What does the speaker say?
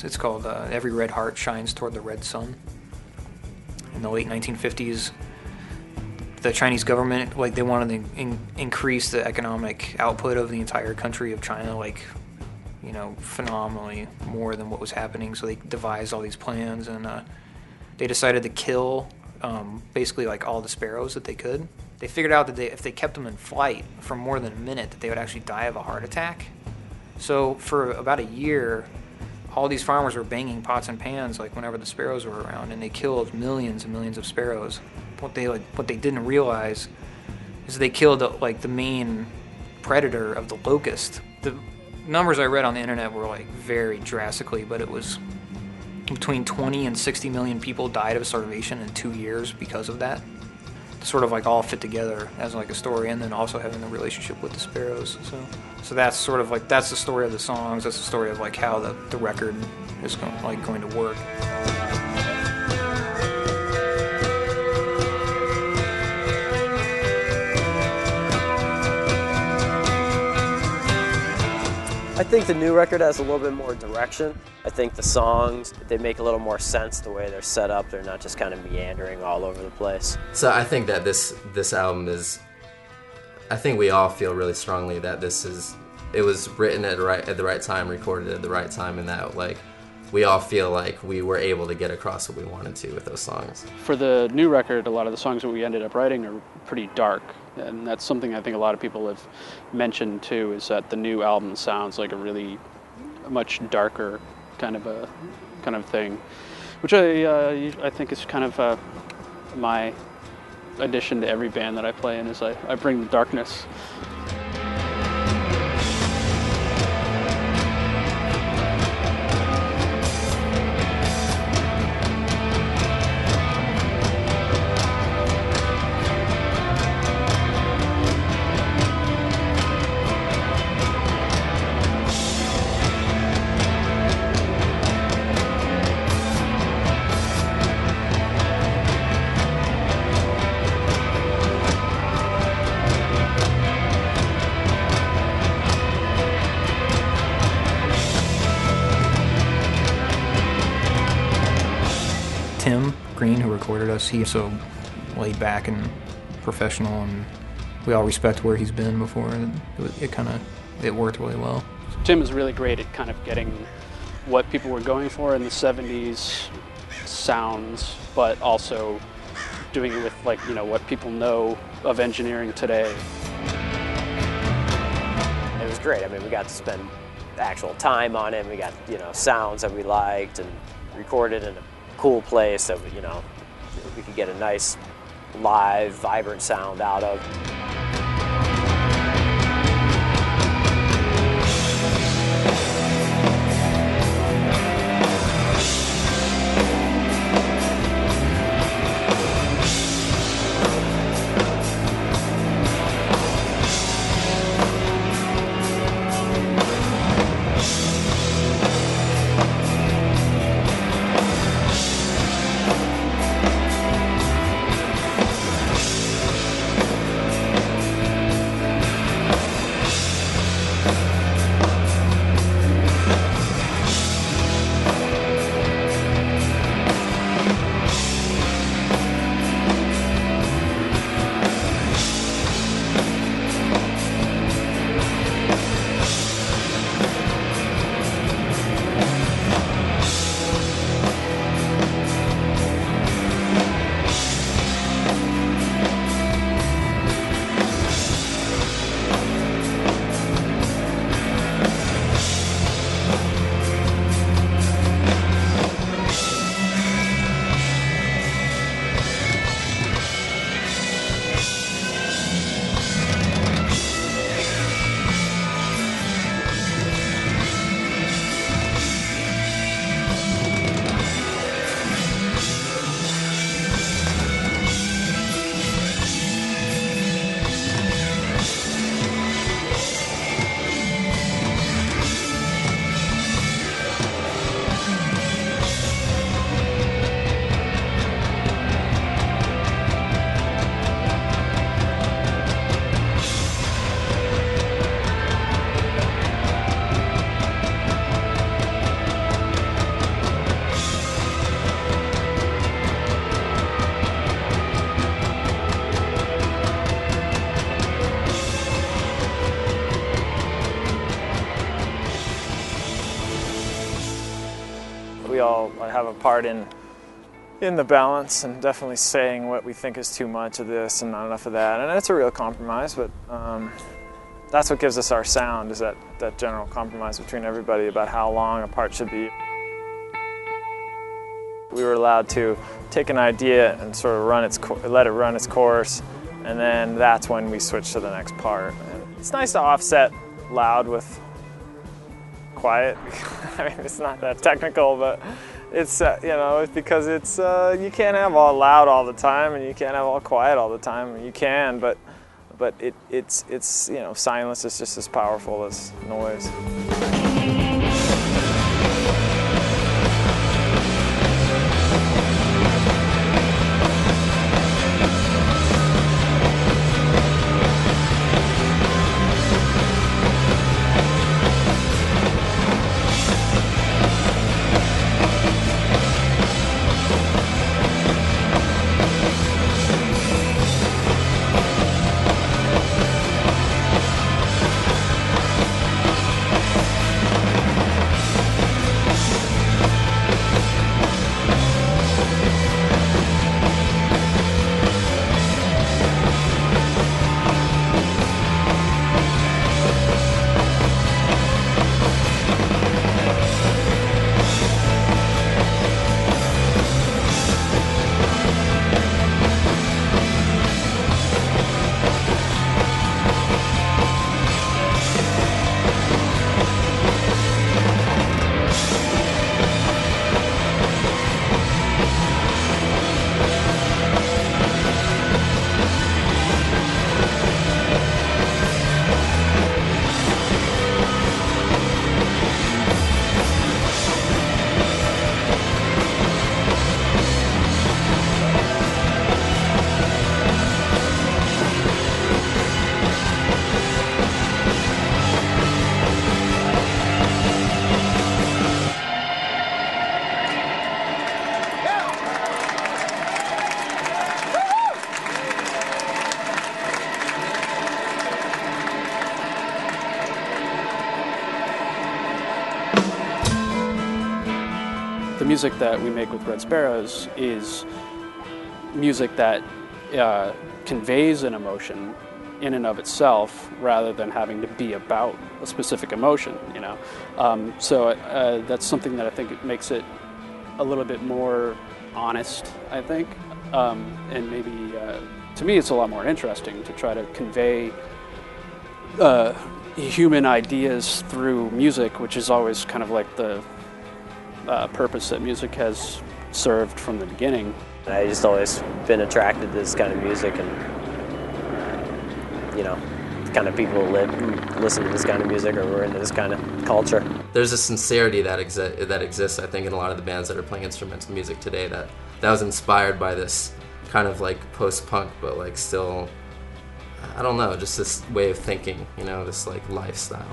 It's called Every Red Heart Shines Toward the Red Sun. In the late 1950s, the Chinese government, like, they wanted to increase the economic output of the entire country of China, like, you know, phenomenally more than what was happening. So they devised all these plans, and they decided to kill basically like all the sparrows that they could. They figured out that if they kept them in flight for more than a minute, that they would actually die of a heart attack. So for about a year, all these farmers were banging pots and pans like whenever the sparrows were around, and they killed millions and millions of sparrows. What they didn't realize is they killed the main predator of the locust. The numbers I read on the internet were like very drastically, but it was between 20 and 60 million people died of starvation in 2 years because of that. Sort of like all fit together as like a story, and then also having the relationship with the sparrows. So that's sort of like, that's the story of the songs. That's the story of like how the record is going to work. I think the new record has a little bit more direction. I think the songs, they make a little more sense the way they're set up. They're not just kind of meandering all over the place. So I think that this album is, I think we all feel really strongly that it was written at the right time, recorded at the right time, and that like we all feel like we were able to get across what we wanted to with those songs. For the new record, a lot of the songs that we ended up writing are pretty dark. And that's something I think a lot of people have mentioned too, is that the new album sounds like a much darker kind of thing, which I think is kind of my addition to every band that I play in, is I bring the darkness. Tim Green, who recorded us, he's so laid back and professional, and we all respect where he's been before, and it worked really well. Tim is really great at kind of getting what people were going for in the 70s sounds, but also doing it with, like, you know, what people know of engineering today. It was great. I mean, we got to spend actual time on it. We got, you know, sounds that we liked and recorded in a cool place that, you know, we could get a nice live, vibrant sound out of. all have a part in the balance, and definitely saying what we think is too much of this and not enough of that. And it's a real compromise, but that's what gives us our sound, is that general compromise between everybody about how long a part should be. We were allowed to take an idea and sort of let it run its course, and then that's when we switch to the next part. And it's nice to offset loud with quiet. I mean, it's not that technical, but it's it's because it's you can't have all loud all the time, and you can't have all quiet all the time. You can, but it's silence is just as powerful as noise. The music that we make with Red Sparrows is music that conveys an emotion in and of itself, rather than having to be about a specific emotion, So that's something that I think it makes it a little bit more honest, I think. And maybe, to me, it's a lot more interesting to try to convey human ideas through music, which is always kind of like the purpose that music has served from the beginning. I just always been attracted to this kind of music, and the kind of people who listen to this kind of music, or we're into this kind of culture. There's a sincerity that exists, I think, in a lot of the bands that are playing instrumental music today that was inspired by this kind of like post-punk, but like still, I don't know, just this way of thinking, this like lifestyle.